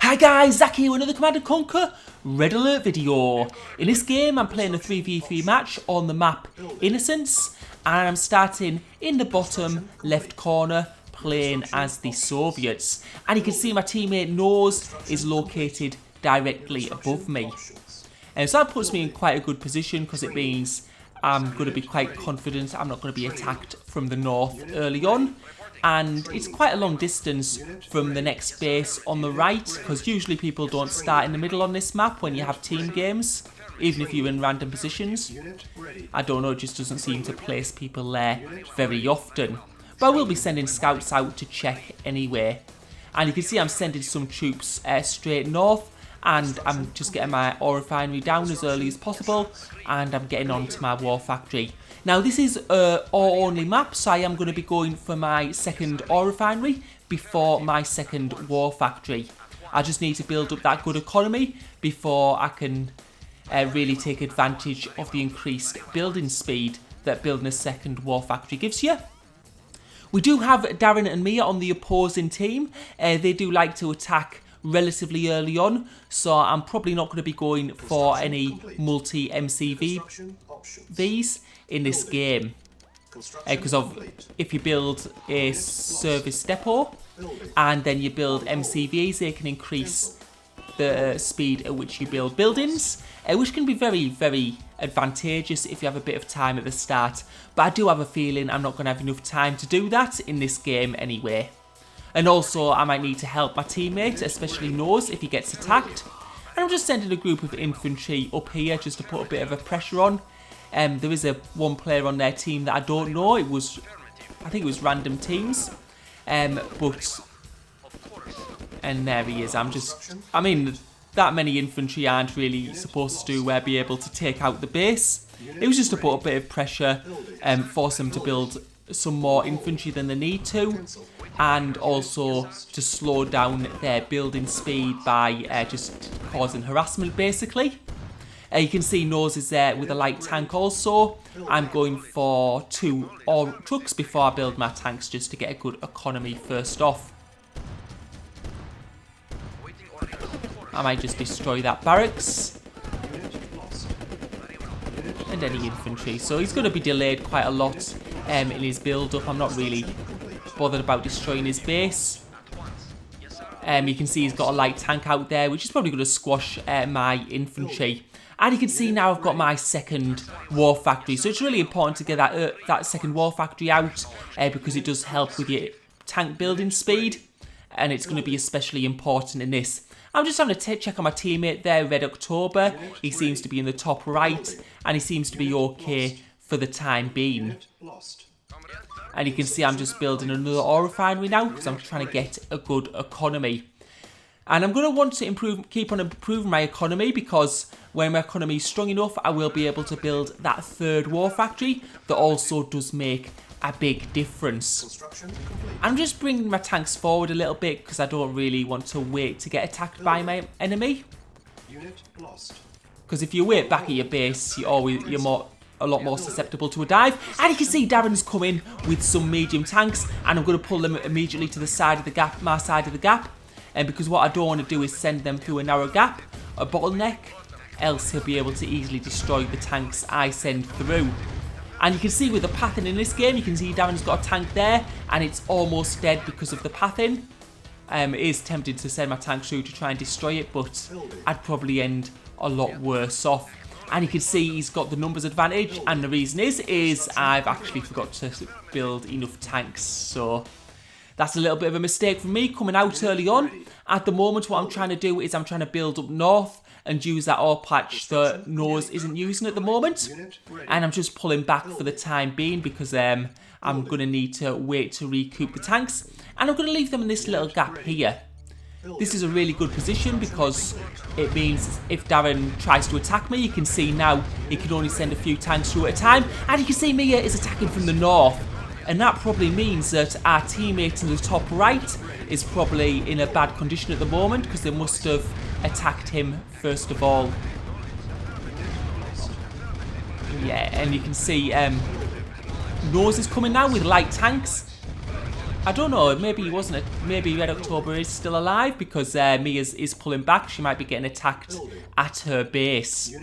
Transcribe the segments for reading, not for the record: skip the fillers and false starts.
Hi guys, Zach here with another Command & Conquer Red Alert video. In this game I'm playing a 3v3 match on the map Innocence, and I'm starting in the bottom left corner playing as the Soviets. And you can see my teammate Nose is located directly above me. And so that puts me in quite a good position because it means I'm going to be quite confident I'm not going to be attacked from the north early on. And it's quite a long distance from the next base on the right, because usually people don't start in the middle on this map when you have team games, even if you're in random positions. I don't know, it just doesn't seem to place people there very often. But I will be sending scouts out to check anyway. And you can see I'm sending some troops straight north, and I'm just getting my ore refinery down as early as possible, and I'm getting on to my war factory. Now this is a ore only map, so I am going to be going for my second ore refinery before my second war factory. I just need to build up that good economy before I can really take advantage of the increased building speed that building a second war factory gives you. We do have Darren and Mia on the opposing team. They do like to attack relatively early on, so I'm probably not going to be going for any multi-MCVs in this game, because if you build a service depot and then you build MCVs, they can increase the speed at which you build buildings, which can be very, very advantageous if you have a bit of time at the start. But I do have a feeling I'm not going to have enough time to do that in this game anyway. And also I might need to help my teammate, especially Nose, if he gets attacked. And I'm just sending a group of infantry up here just to put a bit of a pressure on. There is one player on their team that I don't know. I think it was random teams. And there he is. I mean, that many infantry aren't really supposed to be able to take out the base. It was just to put a bit of pressure, force them to build some more infantry than they need to, and also to slow down their building speed by just causing harassment basically. You can see Nose is there with a light tank also. I'm going for 2 ore trucks before I build my tanks just to get a good economy first off. I might just destroy that barracks. And any infantry. So he's going to be delayed quite a lot in his build up. I'm not really bothered about destroying his base. You can see he's got a light tank out there, which is probably going to squash my infantry. And you can see now I've got my second war factory. So it's really important to get that second war factory out because it does help with your tank building speed. And it's going to be especially important in this. I'm just having to check on my teammate there, Red October. He seems to be in the top right, and he seems to be okay for the time being. And you can see I'm just building another ore refinery now because I'm trying to get a good economy. And I'm going to want to keep on improving my economy, because when my economy is strong enough, I will be able to build that third war factory that also does make a big difference. I'm just bringing my tanks forward a little bit because I don't really want to wait to get attacked by my enemy. Because if you wait back at your base, you're a lot more susceptible to a dive. And you can see Darren's come in with some medium tanks, and I'm going to pull them immediately to the side of the gap, my side of the gap. And because what I don't want to do is send them through a narrow gap, a bottleneck, else he'll be able to easily destroy the tanks I send through. And you can see with the pathing in this game, you can see Darren's got a tank there, and it's almost dead because of the pathing. It is tempted to send my tank through to try and destroy it, but I'd probably end a lot worse off. And you can see he's got the numbers advantage, and the reason is I've actually forgot to build enough tanks, so that's a little bit of a mistake for me coming out early on. At the moment, what I'm trying to do is I'm trying to build up north and use that ore patch that Nose isn't using at the moment. And I'm just pulling back for the time being because I'm going to need to wait to recoup the tanks. And I'm going to leave them in this little gap here. This is a really good position because it means if Darren tries to attack me, you can see now he can only send a few tanks through at a time. And you can see Mia is attacking from the north. And that probably means that our teammate in the top right is probably in a bad condition at the moment because they must have attacked him first of all. Yeah, and you can see Nose is coming now with light tanks. I don't know, maybe he wasn't. Maybe Red October is still alive because Mia is pulling back. She might be getting attacked at her base.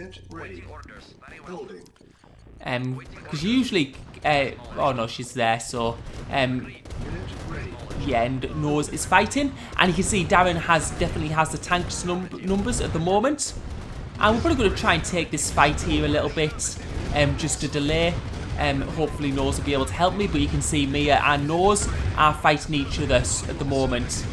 Because usually, oh no, she's there. So, yeah, and Nose is fighting, and you can see Darren definitely has the tanks numbers at the moment. And we're probably going to try and take this fight here a little bit, just to delay. Hopefully Nose will be able to help me, but you can see Mia and Nose are fighting each other at the moment.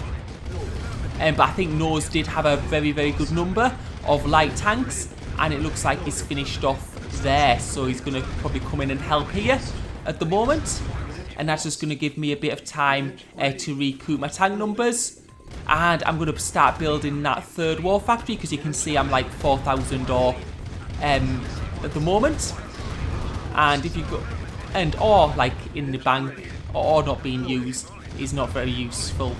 But I think Nose did have a very, very good number of light tanks, and it looks like he's finished off there, so he's going to probably come in and help here at the moment. And that's just going to give me a bit of time to recoup my tank numbers. And I'm going to start building that third war factory, because you can see I'm like 4,000 ore at the moment. And if you go, and ore like in the bank or not being used is not very useful.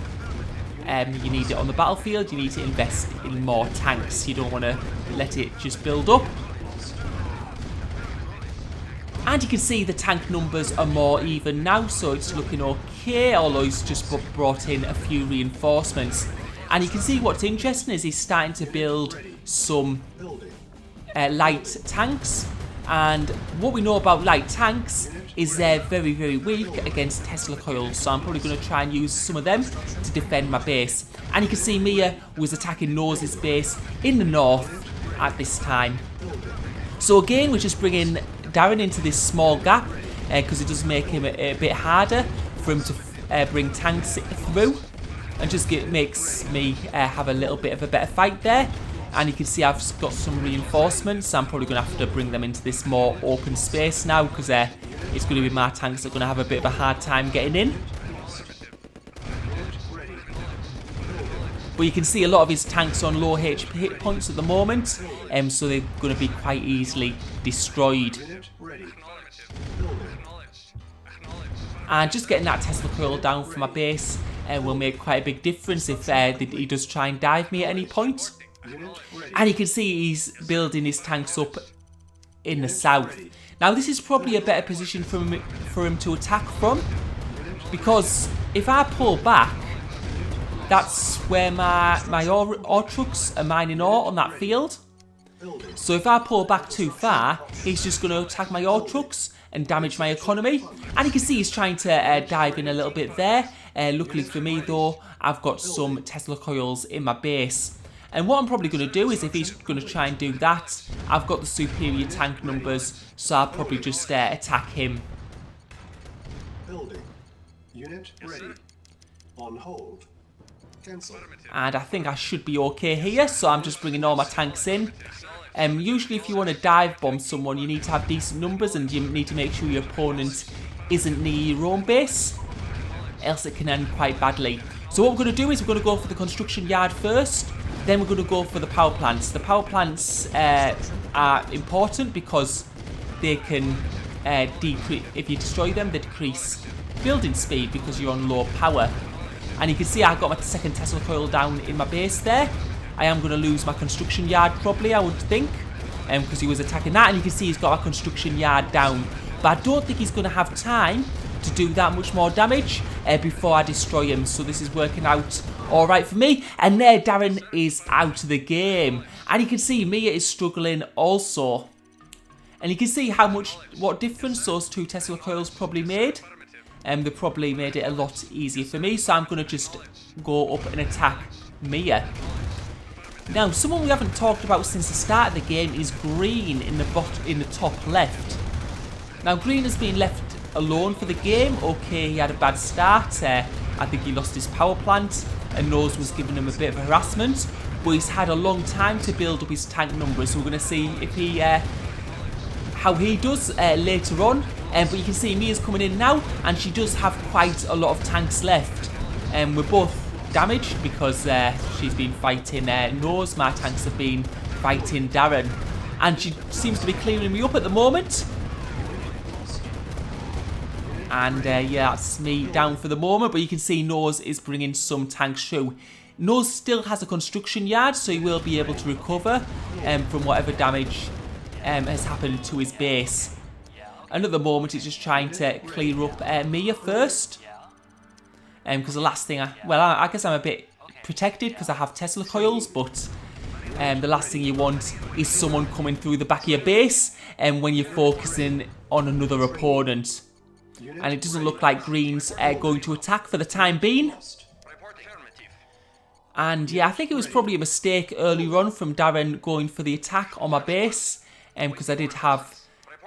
You need it on the battlefield. You need to invest in more tanks. You don't want to let it just build up. And you can see the tank numbers are more even now, so it's looking okay, although he's just brought in a few reinforcements. And you can see what's interesting is he's starting to build some light tanks. And what we know about light tanks is they're very, very weak against Tesla coils, so I'm probably going to try and use some of them to defend my base. And you can see Mia was attacking Nose's base in the north at this time. So again, we're just bringing Darren into this small gap, because it does make him a bit harder for him to bring tanks through, and just makes me have a little bit of a better fight there. And you can see I've got some reinforcements, so I'm probably going to have to bring them into this more open space now, because it's going to be my tanks that are going to have a bit of a hard time getting in. But you can see a lot of his tanks on low HP hit points at the moment, so they're going to be quite easily destroyed. And just getting that Tesla coil down for my base will make quite a big difference if he does try and dive me at any point. And you can see he's building his tanks up in the south. Now this is probably a better position for him to attack from, because if I pull back, that's where my ore trucks are mining ore on that field. So if I pull back too far, he's just going to attack my ore trucks and damage my economy. And you can see he's trying to dive in a little bit there. Luckily for me though, I've got some Tesla coils in my base. And what I'm probably going to do is, if he's going to try and do that, I've got the superior tank numbers, so I'll probably just attack him. Building. Unit ready. On hold. Cancel. And I think I should be okay here, so I'm just bringing all my tanks in. Usually if you want to dive bomb someone, you need to have decent numbers, and you need to make sure your opponent isn't near your own base, else it can end quite badly. So what we're going to do is we're going to go for the construction yard first, then we're going to go for the power plants. The power plants are important because they can decrease, if you destroy them, they decrease building speed because you're on low power. And you can see I've got my second Tesla coil down in my base there. I am going to lose my construction yard probably, I would think, because he was attacking that. And you can see he's got our construction yard down. But I don't think he's going to have time to do that much more damage before I destroy him. So this is working out alright for me. And there Darren is out of the game. And you can see Mia is struggling also. And you can see what difference those two Tesla coils probably made. They probably made it a lot easier for me. So I'm going to just go up and attack Mia. Now, someone we haven't talked about since the start of the game is Green in the top left. Now, Green has been left alone for the game. Okay, he had a bad start. I think he lost his power plant, and Nose was giving him a bit of harassment. But he's had a long time to build up his tank numbers, so we're going to see if he how he does later on. But you can see Mia's coming in now, and she does have quite a lot of tanks left. We're both damaged because she's been fighting Nose. My tanks have been fighting Darren, and she seems to be clearing me up at the moment. And yeah, that's me down for the moment, but you can see Nose is bringing some tanks through. Nose still has a construction yard, so he will be able to recover from whatever damage has happened to his base. And at the moment, he's just trying to clear up Mia first. because the last thing I guess I'm a bit protected because I have Tesla coils, but the last thing you want is someone coming through the back of your base and when you're focusing on another opponent. And it doesn't look like Green's going to attack for the time being. And yeah, I think it was probably a mistake earlier on from Darren going for the attack on my base, because I did have,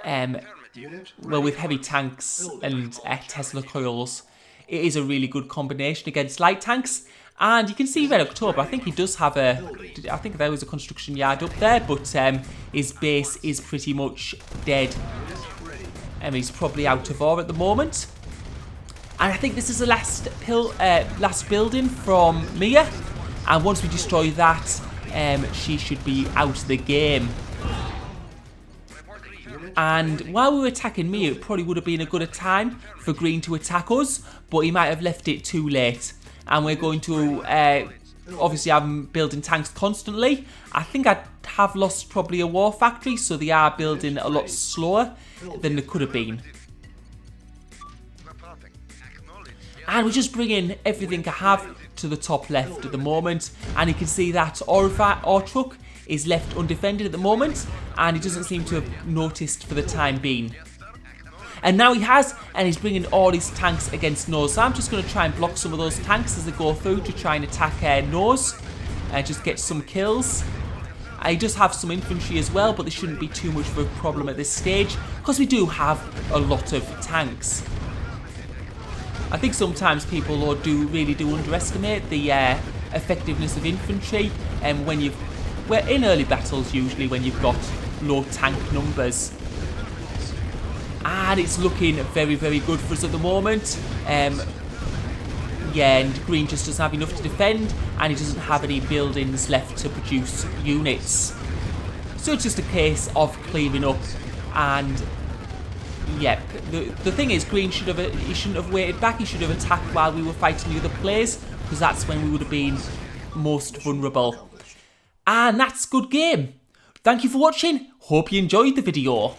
well, with heavy tanks and Tesla coils, it is a really good combination against light tanks. And you can see Red October, I think he does have I think there was a construction yard up there, but his base is pretty much dead. He's probably out of ore at the moment. And I think this is the last building from Mia. And once we destroy that, she should be out of the game. And while we were attacking Mia, it probably would have been a good time for Green to attack us, but he might have left it too late. And we're going to, obviously I'm building tanks constantly. I think I have lost probably a war factory, so they are building a lot slower than they could have been. And we're just bringing everything I have to the top left at the moment. And you can see that ore truck is left undefended at the moment, and he doesn't seem to have noticed for the time being. And now he has, and he's bringing all his tanks against Nose. So I'm just going to try and block some of those tanks as they go through to try and attack Nose and just get some kills. He does have some infantry as well, but they shouldn't be too much of a problem at this stage because we do have a lot of tanks. I think sometimes people really do underestimate the effectiveness of infantry, and we're in early battles usually when you've got low tank numbers. And it's looking very, very good for us at the moment. Yeah, and Green just doesn't have enough to defend, and he doesn't have any buildings left to produce units. So it's just a case of clearing up. And yep, the thing is, Green shouldn't have waited back. He should have attacked while we were fighting the other players, because that's when we would have been most vulnerable. And that's good game. Thank you for watching. Hope you enjoyed the video.